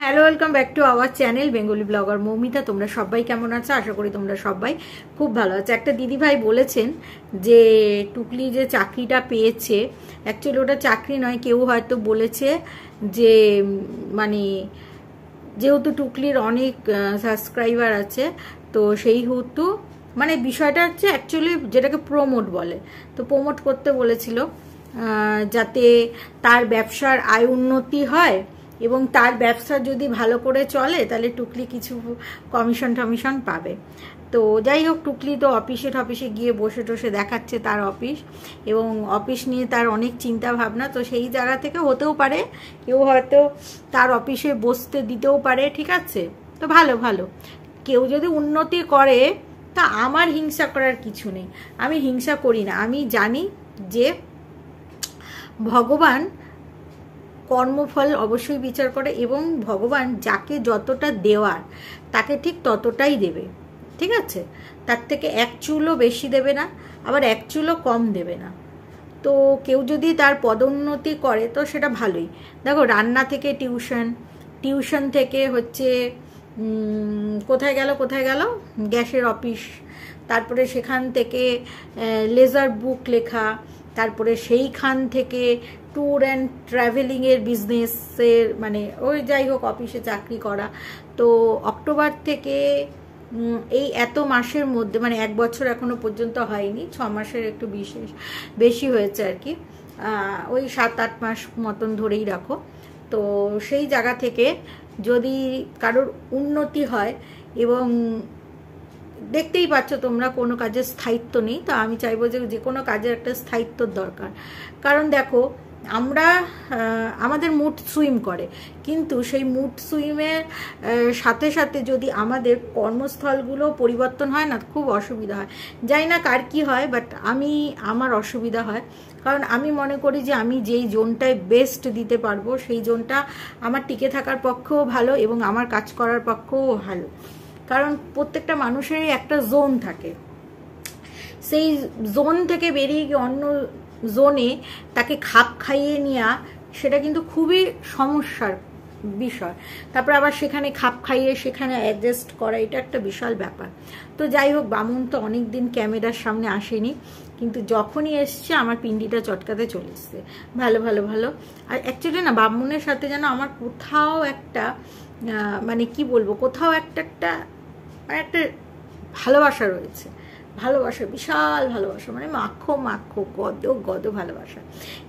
Hello, welcome back to our channel Bengali blogger Moumita. তোমরা সবাই কেমন আছো? আশা করি তোমরা সবাই খুব ভালো আছো। একটা দিদিভাই বলেছেন যে টুকলি যে চাকরিটা পেয়েছে, অ্যাকচুয়ালি ওটা চাকরি নয়, কেউ হয়তো বলেছে যে মানে যেহেতু টুকলির অনেক সাবস্ক্রাইবার আছে তো সেই হেতু মানে বিষয়টা হচ্ছে অ্যাকচুয়ালি যেটাকে প্রমোট বলে, তো প্রমোট করতে বলেছিল যাতে তার ব্যবসার আয় উন্নতি হয় এবং তার ব্যবসা যদি ভালো করে চলে তাহলে টুকলি কিছু কমিশন পাবে। তো যাই হোক, টুকলি তো অফিসে গিয়ে বসে টসে দেখাচ্ছে তার অফিস, এবং অফিস নিয়ে তার অনেক চিন্তা ভাবনা। তো সেই জায়গা থেকে হতেও পারে কেউ হয়তো তার অফিসে বসতে দিতেও পারে, ঠিক আছে? তো ভালো কেউ যদি উন্নতি করে তা আমার হিংসা করার কিছু নেই, আমি হিংসা করি না। আমি জানি যে ভগবান কর্মফল অবশ্যই বিচার করে এবং ভগবান যাকে যতটা দেওয়ার তাকে ঠিক ততটাই দেবে, ঠিক আছে? তার থেকে এক চুলও বেশি দেবে না, আবার এক চুলও কম দেবে না। তো কেউ যদি তার পদোন্নতি করে তো সেটা ভালোই। দেখো, রান্না থেকে টিউশন থেকে হচ্ছে কোথায় গেল গ্যাসের অফিস, তারপরে সেখান থেকে লেজার বুক লেখা, তারপরে সেইখান থেকে ট্যুর অ্যান্ড ট্রাভেলিংয়ের বিজনেসের মানে ওই যাই হোক অফিসে চাকরি করা। তো অক্টোবর থেকে এই এত মাসের মধ্যে মানে 1 বছর এখনো পর্যন্ত হয়নি, 6 মাসের একটু বেশি হয়েছে আর কি, ওই 7-8 মাস মতন ধরেই রাখো। তো সেই জায়গা থেকে যদি কারোর উন্নতি হয়, এবং দেখতেই পাচ্ছ তোমরা কোনো কাজের স্থায়িত্ব নেই, তো আমি চাইবো যে কোনো কাজের একটা স্থায়িত্বর দরকার। কারণ দেখো, আমাদের মুড সুইং করে, কিন্তু সেই মুড সুইংয়ের সাথে সাথে যদি আমাদের কর্মস্থলগুলো পরিবর্তন হয় না, খুব অসুবিধা হয়। জানি না কার কি হয়, বাট আমার অসুবিধা হয়। কারণ আমি মনে করি যে আমি যেই জোনটায় বেস্ট দিতে পারবো সেই জোনটা আমার টিকে থাকার পক্ষেও ভালো এবং আমার কাজ করার পক্ষেও ভালো। কারণ প্রত্যেকটা মানুষেরই একটা জোন থাকে, সেই জোন থেকে বেরিয়ে গিয়ে অন্য জোনে তাকে খাপ খাইয়ে নেওয়া সেটা কিন্তু খুবই সমস্যার বিষয়। তারপর আবার সেখানে খাপ খাইয়ে সেখানে অ্যাডজাস্ট করা, এটা একটা বিশাল ব্যাপার। তো যাই হোক, বামুন তো অনেক দিন ক্যামেরার সামনে আসেনি, কিন্তু যখনই এসছে আমার পিন্ডিটা চটকাতে চলে এসছে। ভালো। আর অ্যাকচুয়ালি না, বামুনের সাথে যেন আমার কোথাও একটা মানে কি বলবো, কোথাও একটা ভালোবাসা রয়েছে, ভালোবাসা, বিশাল ভালোবাসা, মানে মাখো গদ ভালোবাসা।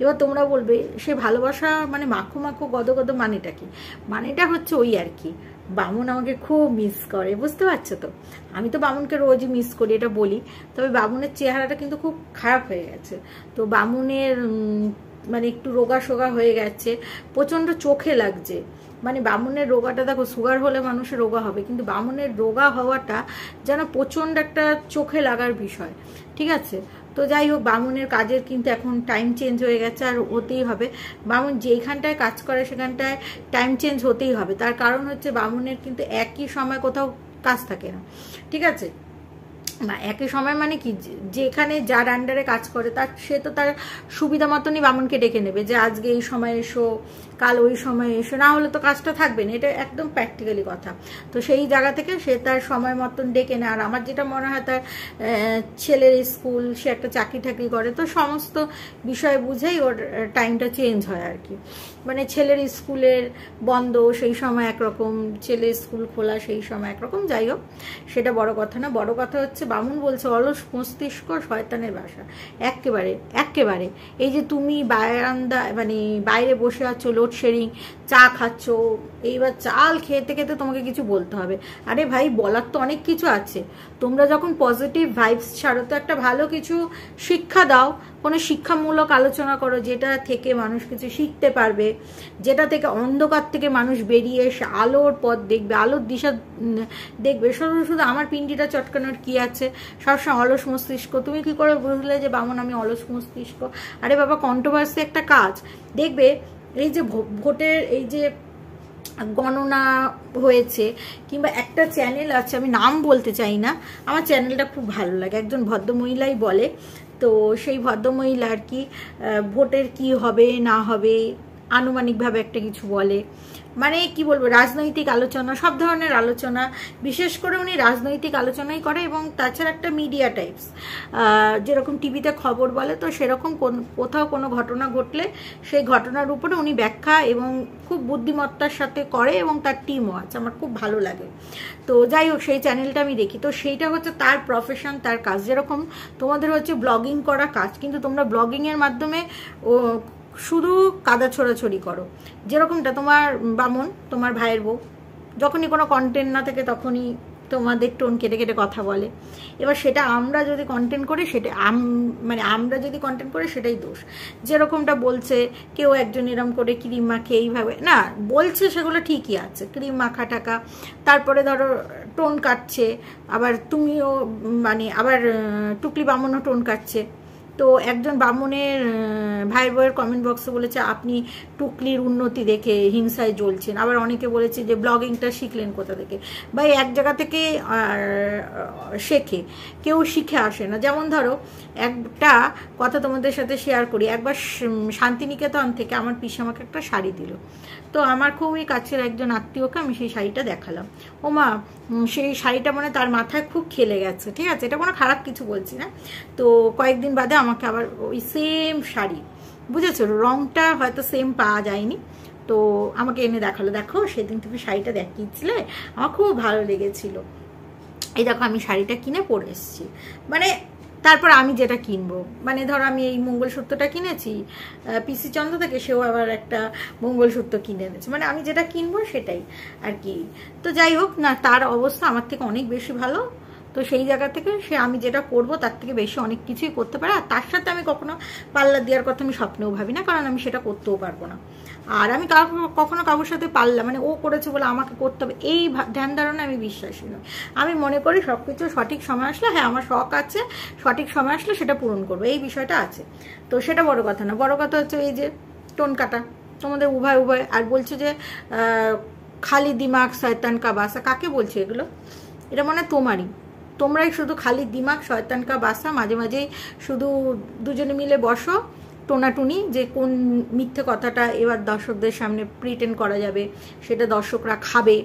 এবার তোমরা বলবে সে ভালোবাসা মানে মাখো গদ মানেটা কি? মানেটা হচ্ছে ওই আর কি, বামুন আমাকে খুব মিস করে, বুঝতে পারছো তো? আমি তো বামুনকে রোজই মিস করি, এটা বলি। তবে বামুনের চেহারাটা কিন্তু খুব খারাপ হয়ে গেছে। তো বামুনের মানে একটু রোগা হয়ে গেছে, প্রচণ্ড চোখে লাগছে। মানে বামুনের রোগাটা দেখো, সুগার হলে মানুষের রোগা হবে, কিন্তু বামুনের রোগা হওয়াটা যেন প্রচণ্ড একটা চোখে লাগার বিষয়, ঠিক আছে? তো যাই হোক, বামুনের কাজের কিন্তু এখন টাইম চেঞ্জ হয়ে গেছে, আর হতেই হবে। বামুন যেইখানটায় কাজ করে সেখানটায় টাইম চেঞ্জ হতেই হবে। তার কারণ হচ্ছে বামুনের কিন্তু একই সময় কোথাও কাজ থাকে না, ঠিক আছে? না, একই সময় মানে কি, যেখানে যার আন্ডারে কাজ করে সে তো তার সুবিধা মতনই বামুনকে ডেকে নেবে যে আজকে এই সময় এসো, কাল ওই সময় এসো, না হলে তো কাজটা থাকবে না। এটা একদম প্র্যাকটিক্যালি কথা। তো সেই জায়গা থেকে সে তার সময় মতন ডেকে নেয়। আর আমার যেটা মনে হয়, তার ছেলের স্কুল, সে একটা চাকরি করে, তো সমস্ত বিষয় বুঝেই ওর টাইমটা চেঞ্জ হয় আর কি। মানে ছেলের স্কুলের বন্ধ সেই সময় একরকম, ছেলের স্কুল খোলা সেই সময় একরকম। যাই হোক, সেটা বড় কথা না। বড় কথা হচ্ছে বামুন বলছে অলস মস্তিষ্ক শয়তানের বাসা। একেবারে এই যে তুমি বারান্দা মানে বাইরে বসে আছো, লোডশেডিং, চা খাচ্ছ, এইবার চাল খেতে তোমাকে কিছু বলতে হবে। আরে ভাই, বলার তো অনেক কিছু আছে। তোমরা যখন পজিটিভ ভাইবস ছাড়ো, তো একটা ভালো কিছু শিক্ষা দাও, কোনো শিক্ষামূলক আলোচনা করো, যেটা থেকে মানুষ কিছু শিখতে পারবে, যেটা থেকে অন্ধকার থেকে মানুষ বেরিয়ে এসে আলোর পথ দেখবে, আলোর দিশা দেখবে। শুধু আমার পিন্ডিটা চটকানোর কি আছে? সবসময় অলস মস্তিষ্ক। তুমি কি করে বুঝলে যে বামুন আমি অলস মস্তিষ্ক? আরে বাবা, কন্ট্রোভার্সি একটা কাজ। দেখবে এই যে ভোটের এই যে গণনা হয়েছে, কিংবা একটা চ্যানেল আছে, আমি নাম বলতে চাই না, আমার চ্যানেলটা খুব ভালো লাগে, একজন ভদ্রমহিলাই বলে। তো সেই ভদ্রমহিলা আর কি ভোটের কি হবে না হবে আনুমানিকভাবে একটা কিছু বলে, মানে কি বলবো, রাজনৈতিক আলোচনা, সব ধরনের আলোচনা, বিশেষ করে উনি রাজনৈতিক আলোচনাই করে। এবং তাছাড়া একটা মিডিয়া টাইপস, যেরকম টিভিতে খবর বলে, তো সেরকম কোথাও কোনো ঘটনা ঘটলে সেই ঘটনার উপরে উনি ব্যাখ্যা এবং খুব বুদ্ধিমত্তার সাথে করে, এবং তার টিমও আছে, আমার খুব ভালো লাগে। তো যাই হোক, সেই চ্যানেলটা আমি দেখি। তো সেইটা হচ্ছে তার প্রফেশন, তার কাজ। যেরকম তোমাদের হচ্ছে ব্লগিং করা কাজ, কিন্তু তোমরা ব্লগিংয়ের মাধ্যমে শুধু কাদা ছোড়াছড়ি করো। যেরকমটা তোমার বামন, তোমার ভাইয়ের বউ, যখনই কোনো কন্টেন্ট না থাকে তখনই তোমাদের টোন কেটে কেটে কথা বলে। এবার সেটা আমরা যদি কন্টেন্ট করি, সেটা মানে আমরা যদি কন্টেন্ট করি সেটাই দোষ। যেরকমটা বলছে, কেউ একজন এরম করে ক্রিম মাখে এইভাবে না বলছে, সেগুলো ঠিকই আছে, ক্রিম মাখা টাকা, তারপরে ধরো টোন কাটছে, আবার তুমিও মানে আবার টুকলি বামনও টোন কাটছে। তো একজন বামনের ভাই বউয়ের কমেন্ট বক্সে বলেছে আপনি টুকলির উন্নতি দেখে হিংসায় জ্বলছেন। আবার অনেকে বলেছে যে ব্লগিংটা শিখলেন কোথা থেকে। ভাই এক জায়গা থেকে শেখে, কেউ শিখে আসে না। যেমন ধরো একটা কথা তোমাদের সাথে শেয়ার করি। একবার শান্তিনিকেতন থেকে আমার পিসি আমাকে একটা শাড়ি দিল। তো আমার খুবই কাছের একজন আত্মীয়কে আমি সেই শাড়িটা দেখালাম। ও মা, সেই শাড়িটা মানে তার মাথায় খুব খেলে গেছে, ঠিক আছে, এটা কোনো খারাপ কিছু বলছি না। তো কয়েকদিন বাদে আমাকে আবার ওই সেম শাড়ি, বুঝেছো, রংটা হয়তো সেম পাওয়া যায়নি, তো আমাকে এনে দেখালো, দেখো সেদিন তুমি শাড়িটা দেখিয়েছিলে, আমার খুব ভালো লেগেছিল, এই দেখো আমি শাড়িটা কিনে পরে এসেছি। মানে তারপর আমি যেটা কিনবো, মানে ধরো আমি এই মঙ্গলসূত্রটা কিনেছি পিসি চন্দ্র থেকে, সেও আবার একটা মঙ্গলসূত্র কিনে এনেছে, মানে আমি যেটা কিনবো সেটাই আর কি। তো যাই হোক না, তার অবস্থা আমার থেকে অনেক বেশি ভালো। তো সেই জায়গা থেকে সে আমি যেটা করব তার থেকে বেশি অনেক কিছুই করতে পারে। আর তার সাথে আমি কখনো পাল্লা দেওয়ার কথা আমি স্বপ্নেও ভাবি না, কারণ আমি সেটা করতেও পারবো না। আর আমি কখনো কারোর সাথে পাল্লা, মানে ও করেছে বলে আমাকে করতে হবে, এই ধ্যান ধারণা আমি বিশ্বাসী নই। আমি মনে করি সব কিছু সঠিক সময় আসলে, হ্যাঁ আমার শখ আছে, সঠিক সময় আসলে সেটা পূরণ করবো, এই বিষয়টা আছে। তো সেটা বড় কথা না, বড় কথা হচ্ছে এই যে টোন কাটা তোমাদের উভয়। আর বলছে যে খালি দিমাগ শয়তান কা বাসা, কাকে বলছে এগুলো? এটা মানে তোমরাই শুধু খালি দিমাগ শয়তান কা বাসা, মাঝে মাঝেই শুধু দুজনে মিলে বসো টোনাটুনি, যে কোন মিথ্যে কথাটা এবার দর্শকদের সামনে প্রিটেন্ড করা যাবে, সেটা দর্শকরা খাবে,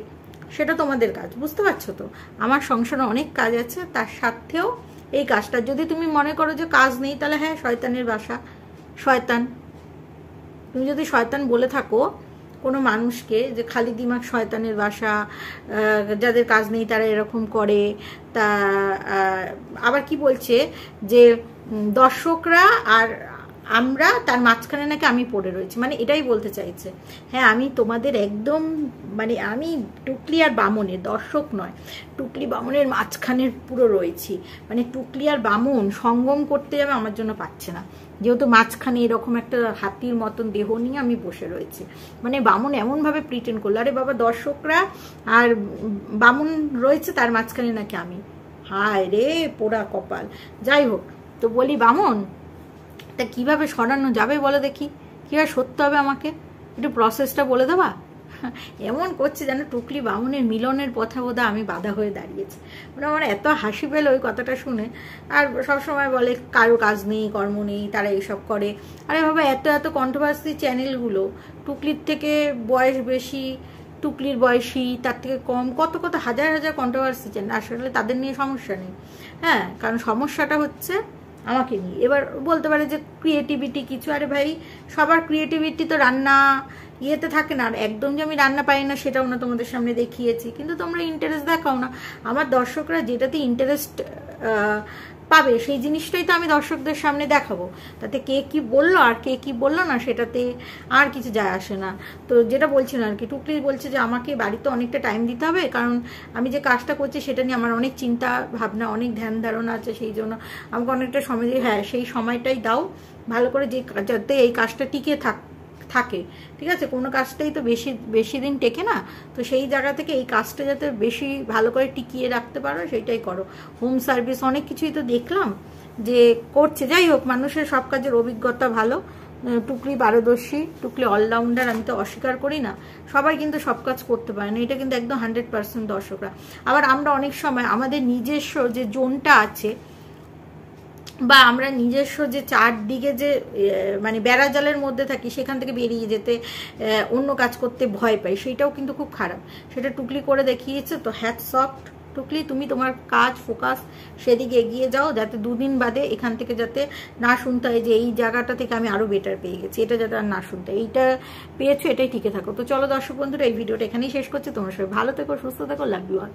সেটা তোমাদের কাজ, বুঝতে পারছো তো? আমার সংসারে অনেক কাজ আছে, তার সাথেও এই কাজটা। যদি তুমি মনে করো যে কাজ নেই, তাহলে হ্যাঁ শয়তানের বাসা, শয়তান। তুমি যদি শয়তান বলে থাকো কোনো মানুষকে, যে খালি দিমাগ শয়তানের বাসা, যাদের কাজ নেই তারা এরকম করে, তা আবার কি বলছে যে দর্শকরা আর আমরা তার মাঝখানে নাকি আমি পড়ে রয়েছি, মানে এটাই বলতে চাইছে। হ্যাঁ আমি তোমাদের একদম, মানে আমি টুকলি আর বামনের দর্শক নয়, টুকলি বামনের মাঝখানের পুরো রয়েছি। মানে টুকলি আর বামন সঙ্গম করতে যাবে, আমার জন্য পাচ্ছে না, যেহেতু মাঝখানে এরকম একটা হাতির মতন দেহ নিয়ে আমি বসে রয়েছি। মানে বামন এমনভাবে প্রিটেন্ড করলো, আরে বাবা দর্শকরা আর বামন রয়েছে, তার মাঝখানে নাকি আমি, হায় রে পোড়া কপাল। যাই হোক, তো বলি বামন, তা কিভাবে সরানো যাবে বলো দেখি, কীভাবে সরতে হবে আমাকে একটু প্রসেসটা বলে দেবা? এমন করছে যেন টুকলি বামনের মিলনের পথে বোধহয় আমি বাধা হয়ে দাঁড়িয়েছি। মানে আমার এত হাসি পেল ওই কথাটা শুনে। আর সবসময় বলে কারো কাজ নেই, কর্ম নেই, তারা এইসব করে। আরে বাবা, এত কন্ট্রোভার্সি চ্যানেলগুলো, টুকলির থেকে বয়স বেশি, টুকলির বয়সী, তার থেকে কম, কত হাজার হাজার কন্ট্রোভার্সি চ্যানেল, আসলে তাদের নিয়ে সমস্যা নেই। হ্যাঁ, কারণ সমস্যাটা হচ্ছে আমাকে নিয়ে। এবার বলতে পারে যে ক্রিয়েটিভিটি কিছু, আরে ভাই সবার ক্রিয়েটিভিটি তো রান্না ইয়েতে থাকে না। আর একদম যে আমি রান্না পাই না সেটাও না, তোমাদের সামনে দেখিয়েছি, কিন্তু তোমরা ইন্টারেস্ট দেখাও না। আমার দর্শকরা যেটাতে ইন্টারেস্ট পাবে সেই জিনিসটাই তো আমি দর্শকদের সামনে দেখাবো। তাতে কে কি বললো আর কে কি বললো না সেটাতে আর কিছু যায় আসে না। তো যেটা বলছি না আর কি, টুকলি বলছে যে আমাকে বাড়িতে অনেকটা টাইম দিতে হবে, কারণ আমি যে কাজটা করছি সেটা নিয়ে আমার অনেক চিন্তা ভাবনা, অনেক ধ্যান ধারণা আছে, সেই জন্য আমাকে অনেকটা সময় দিয়ে, হ্যাঁ সেই সময়টাই দাও ভালো করে, যে যাতে এই কাজটা টিকে থাকে, ঠিক আছে? কোনো কাজটাই তো বেশি দিন টেকে না, তো সেই জায়গা থেকে এই কাজটা যাতে বেশি ভালো করে টিকিয়ে রাখতে পারো সেইটাই করো। হোম সার্ভিস অনেক কিছুই তো দেখলাম যে করছে। যাই হোক, মানুষের সব কাজের অভিজ্ঞতা ভালো, টুকলি পারদর্শী, টুকলি অলরাউন্ডার, আমি তো অস্বীকার করি না। সবাই কিন্তু সব কাজ করতে পারে না, এটা কিন্তু একদম 100% দর্শকরা। আবার আমরা অনেক সময় আমাদের নিজস্ব যে জোনটা আছে, বা আমরা নিজস্ব যে চারদিকে যে মানে বেড়াজালের মধ্যে থাকি সেখান থেকে বেরিয়ে যেতে অন্য কাজ করতে ভয় পাই, সেইটাও কিন্তু খুব খারাপ। সেটা টুকলি করে দেখিয়েছে। তো হ্যাটস অফ টুকলি, তুমি তোমার কাজ ফোকাস সেদিকে এগিয়ে যাও, যাতে দুদিন বাদে এখান থেকে যাতে না শুনতে হয় যে এই জায়গাটা থেকে আমি আরও বেটার পেয়ে গেছি, এটা যাতে আর না শুনতে হয়। এইটা পেয়েছো, এটাই টিকে থাকো। তো চলো দর্শক বন্ধুরা, এই ভিডিওটা এখানেই শেষ করছি। তোমার সবাই ভালো থেকো, সুস্থ থেকো, লাভ ইউ অল।